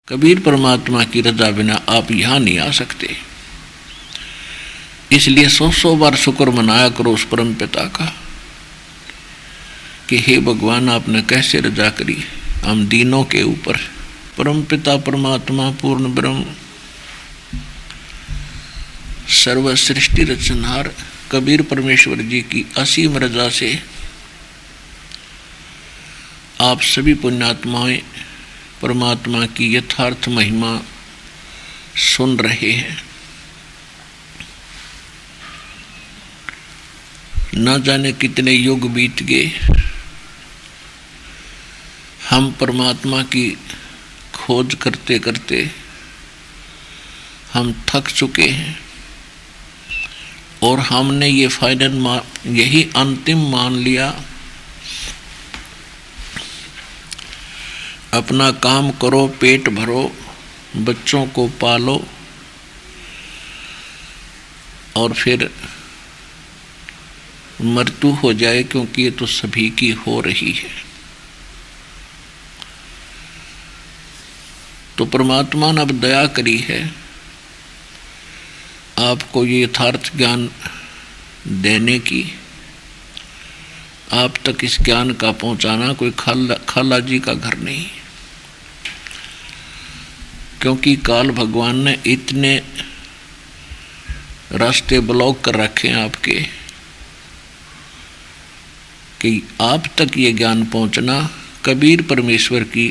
कबीर परमात्मा की रजा बिना आप यहाँ नहीं आ सकते। इसलिए 100 बार शुक्र मनाया करो उस परम पिता का कि हे भगवान आपने कैसे रजा करी हम दीनों के ऊपर। परम पिता परमात्मा पूर्ण ब्रह्म सर्व सृष्टि रचनहार कबीर परमेश्वर जी की असीम रजा से आप सभी पुण्यात्माएं परमात्मा की यथार्थ महिमा सुन रहे हैं। न जाने कितने युग बीत गए, हम परमात्मा की खोज करते करते हम थक चुके हैं और हमने ये फाइनल यही अंतिम मान लिया, अपना काम करो, पेट भरो, बच्चों को पालो और फिर मृत्यु हो जाए, क्योंकि ये तो सभी की हो रही है। तो परमात्मा ने अब दया करी है आपको ये यथार्थ ज्ञान देने की, आप तक इस ज्ञान का पहुंचाना कोई खाला जी का घर नहीं, क्योंकि काल भगवान ने इतने रास्ते ब्लॉक कर रखे हैं आपके कि आप तक ये ज्ञान पहुंचना कबीर परमेश्वर की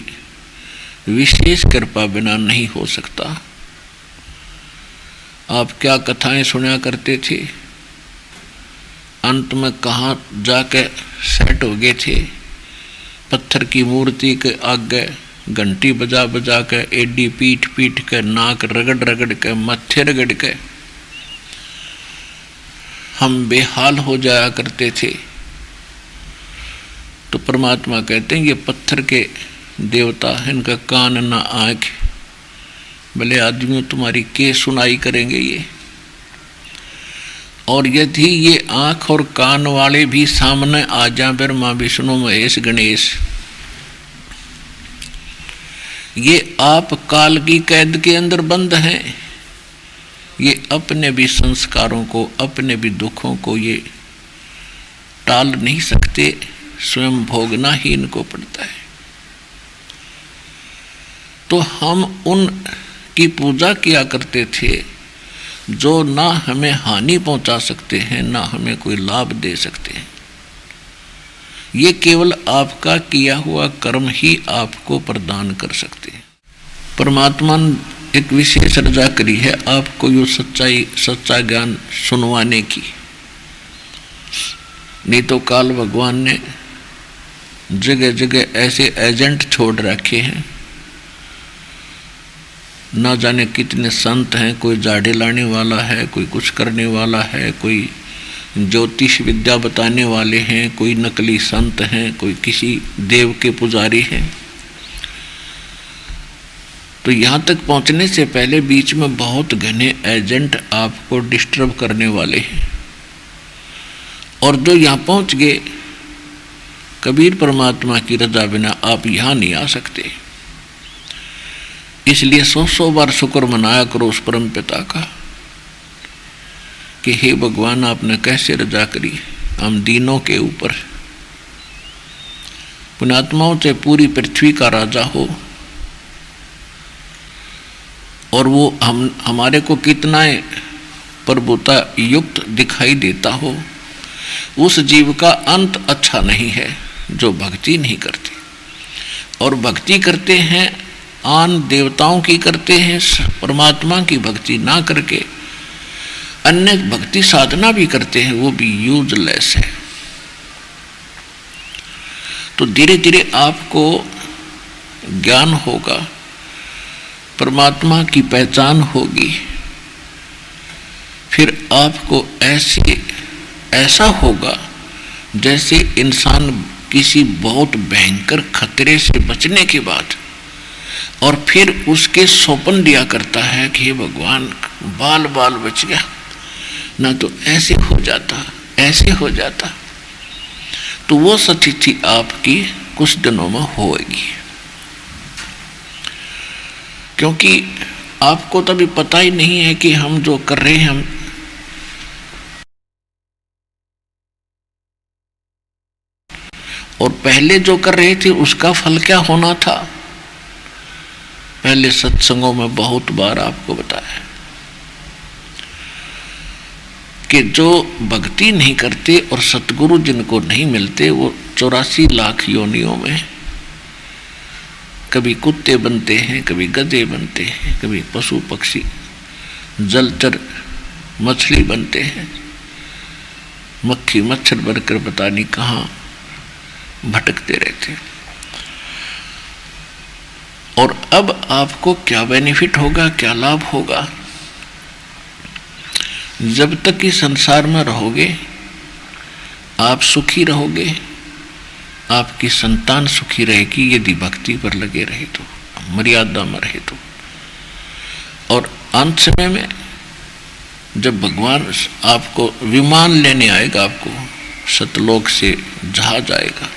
विशेष कृपा बिना नहीं हो सकता। आप क्या कथाएं सुना करते थे, अंत में कहाँ जाके सेट हो गए थे, पत्थर की मूर्ति के आगे घंटी बजा बजा के, एडी पीट पीट के, नाक रगड़ रगड़ के, मत्थे रगड़ के हम बेहाल हो जाया करते थे। तो परमात्मा कहते हैं ये पत्थर के देवता, इनका कान ना आँख, भले आदमियों तुम्हारी के सुनाई करेंगे ये, और यदि ये आँख और कान वाले भी सामने आ जाए ब्रह्मा विष्णु महेश गणेश, ये आप काल की कैद के अंदर बंद हैं, ये अपने भी संस्कारों को, अपने भी दुखों को ये टाल नहीं सकते, स्वयं भोगना ही इनको पड़ता है। तो हम उन की पूजा किया करते थे जो ना हमें हानि पहुंचा सकते हैं, ना हमें कोई लाभ दे सकते हैं। ये केवल आपका किया हुआ कर्म ही आपको प्रदान कर सकते हैं। परमात्मा ने एक विशेष रजा करी है आपको यो सच्चा ज्ञान सुनवाने की, नहीं तो काल भगवान ने जगह जगह ऐसे एजेंट छोड़ रखे हैं, ना जाने कितने संत हैं, कोई जाड़े लाने वाला है, कोई कुछ करने वाला है, कोई ज्योतिष विद्या बताने वाले हैं, कोई नकली संत हैं, कोई किसी देव के पुजारी हैं। तो यहाँ तक पहुँचने से पहले बीच में बहुत घने एजेंट आपको डिस्टर्ब करने वाले हैं, और जो यहाँ पहुँच गए कबीर परमात्मा की रजा बिना आप यहाँ नहीं आ सकते। इसलिए 100 बार शुक्र मनाया करो उस परम पिता का कि हे भगवान आपने कैसे रजा करी हम दीनों के ऊपर। पुण्यात्माओं से पूरी पृथ्वी का राजा हो और वो हमारे को कितना प्रभुता युक्त दिखाई देता हो, उस जीव का अंत अच्छा नहीं है जो भक्ति नहीं करते। और भक्ति करते हैं आन देवताओं की करते हैं, परमात्मा की भक्ति ना करके अन्य भक्ति साधना भी करते हैं, वो भी यूजलेस है। तो धीरे धीरे आपको ज्ञान होगा, परमात्मा की पहचान होगी, फिर आपको ऐसा होगा जैसे इंसान किसी बहुत भयंकर खतरे से बचने के बाद और फिर उसके सौंपन दिया करता है कि हे भगवान बाल बाल बच गया, ना तो ऐसे हो जाता, ऐसे हो जाता। तो वो स्थिति आपकी कुछ दिनों में होगी। क्योंकि आपको तो अभी पता ही नहीं है कि हम जो कर रहे हैं, हम और पहले जो कर रहे थे उसका फल क्या होना था। पहले सत्संगों में बहुत बार आपको बताया कि जो भक्ति नहीं करते और सतगुरु जिनको नहीं मिलते वो 84 लाख योनियों में कभी कुत्ते बनते हैं, कभी गधे बनते हैं, कभी पशु पक्षी जलचर मछली बनते हैं, मक्खी मच्छर बनकर पता नहीं कहाँ भटकते रहते हैं। और अब आपको क्या बेनिफिट होगा, क्या लाभ होगा? जब तक कि संसार में रहोगे आप सुखी रहोगे, आपकी संतान सुखी रहेगी यदि भक्ति पर लगे रहे तो, मर्यादा में रहे तो। और अंत समय में जब भगवान आपको विमान लेने आएगा, आपको सतलोक से जहाज आएगा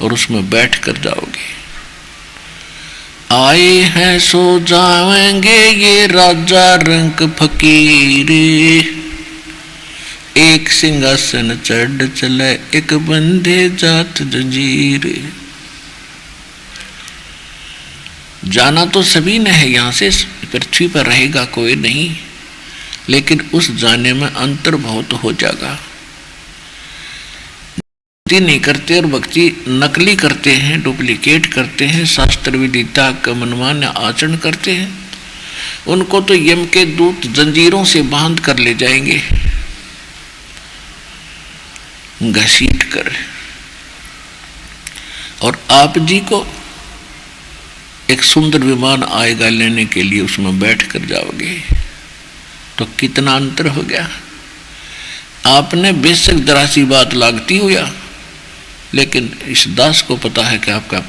और उसमें बैठ कर जाओगे। आए हैं सो जाएंगे ये राजा रंक फकीर, एक सिंहासन चढ़ चले एक बंधे जात जंजीर। जाना तो सभी ने है, यहाँ से पृथ्वी पर रहेगा कोई नहीं, लेकिन उस जाने में अंतर बहुत हो जाएगा। भक्ति नहीं करते और भक्ति नकली करते हैं, डुप्लीकेट करते हैं, शास्त्र विदिता का मनमान्य आचरण करते हैं, उनको तो यम के दूत जंजीरों से बांध कर ले जाएंगे घसीट कर। और आप जी को एक सुंदर विमान आएगा लेने के लिए, उसमें बैठ कर जाओगे तो कितना अंतर हो गया। आपने बेशक जरा सी बात लागती हो या, लेकिन इस दास को पता है कि आपका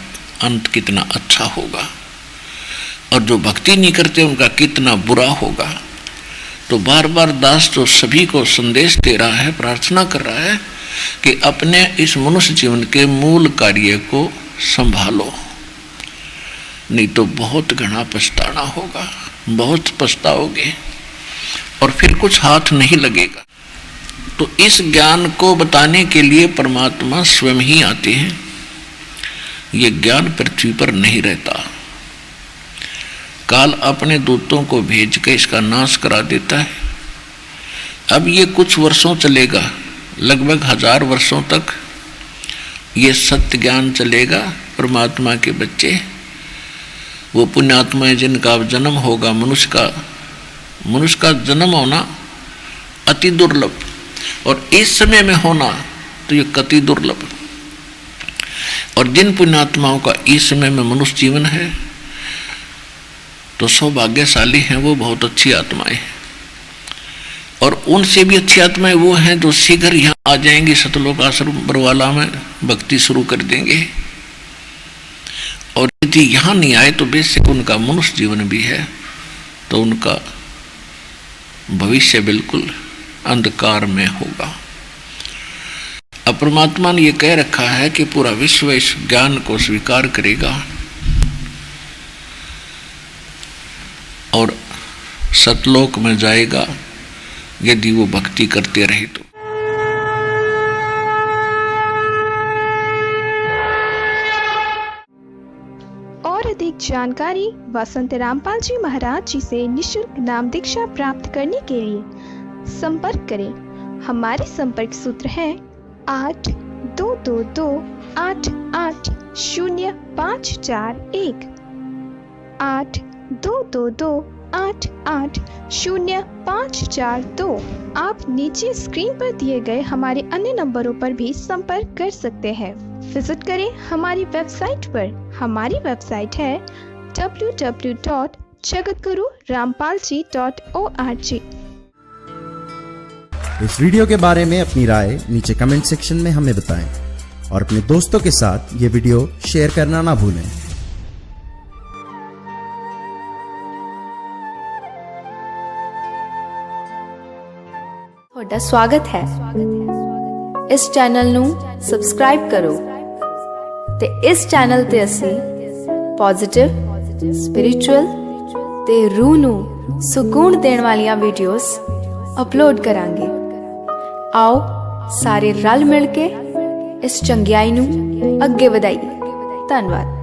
अंत कितना अच्छा होगा, और जो भक्ति नहीं करते उनका कितना बुरा होगा। तो बार बार दास तो सभी को संदेश दे रहा है, प्रार्थना कर रहा है कि अपने इस मनुष्य जीवन के मूल कार्य को संभालो, नहीं तो बहुत घना पछताना होगा, बहुत पछताओगे और फिर कुछ हाथ नहीं लगेगा। तो इस ज्ञान को बताने के लिए परमात्मा स्वयं ही आते हैं। ये ज्ञान पृथ्वी पर नहीं रहता, काल अपने दूतों को भेज के इसका नाश करा देता है। अब ये कुछ वर्षों चलेगा, लगभग 1000 वर्षों तक ये सत्य ज्ञान चलेगा। परमात्मा के बच्चे, वो पुण्यात्माएं जिनका अब जन्म होगा, मनुष्य का जन्म होना अति दुर्लभ, और इस समय में होना तो ये कति दुर्लभ। और जिन पुण्यात्माओं का इस समय में मनुष्य जीवन है तो सौभाग्यशाली हैं, वो बहुत अच्छी आत्माएं हैं। और उनसे भी अच्छी आत्माएं वो हैं जो शीघ्र यहाँ आ जाएंगे, सतलोक आश्रम बरवाला में भक्ति शुरू कर देंगे। और यदि यहाँ नहीं आए तो बेशक उनका मनुष्य जीवन भी है, तो उनका भविष्य बिल्कुल अंधकार में होगा। अब परमात्मा ने यह कह रखा है कि पूरा विश्व इस ज्ञान को स्वीकार करेगा और सतलोक में जाएगा यदि वो भक्ति करते रहे तो। और अधिक जानकारी व संत रामपाल जी महाराज जी से निःशुल्क नाम दीक्षा प्राप्त करने के लिए संपर्क करें। हमारे संपर्क सूत्र हैं 8222880541 8222880542। आप नीचे स्क्रीन पर दिए गए हमारे अन्य नंबरों पर भी संपर्क कर सकते हैं। विजिट करें हमारी वेबसाइट पर। हमारी वेबसाइट है www.jagatgururampalji.org। इस वीडियो के बारे में अपनी राय नीचे कमेंट सेक्शन में हमें बताएं और अपने दोस्तों के साथ ये वीडियो शेयर करना ना भूलें। ਤੁਹਾਡਾ ਸਵਾਗਤ ਹੈ। ਇਸ ਚੈਨਲ ਨੂੰ ਸਬਸਕ੍ਰਾਈਬ ਕਰੋ ਤੇ ਇਸ ਚੈਨਲ ਤੇ ਅਸੀਂ ਪੋਜ਼ਿਟਿਵ, ਸਪਿਰਿਚੁਅਲ ਤੇ ਰੂਹ ਨੂੰ ਸਕੂਨ ਦੇਣ ਵਾਲੀਆਂ ਵੀਡੀਓਜ਼ ਅਪਲੋਡ ਕਰਾਂਗੇ। ਆਓ ਸਾਰੇ ਰਲ ਮਿਲ ਕੇ ਇਸ ਚੰਗਿਆਈ ਨੂੰ ਅੱਗੇ ਵਧਾਈਏ। ਧੰਨਵਾਦ।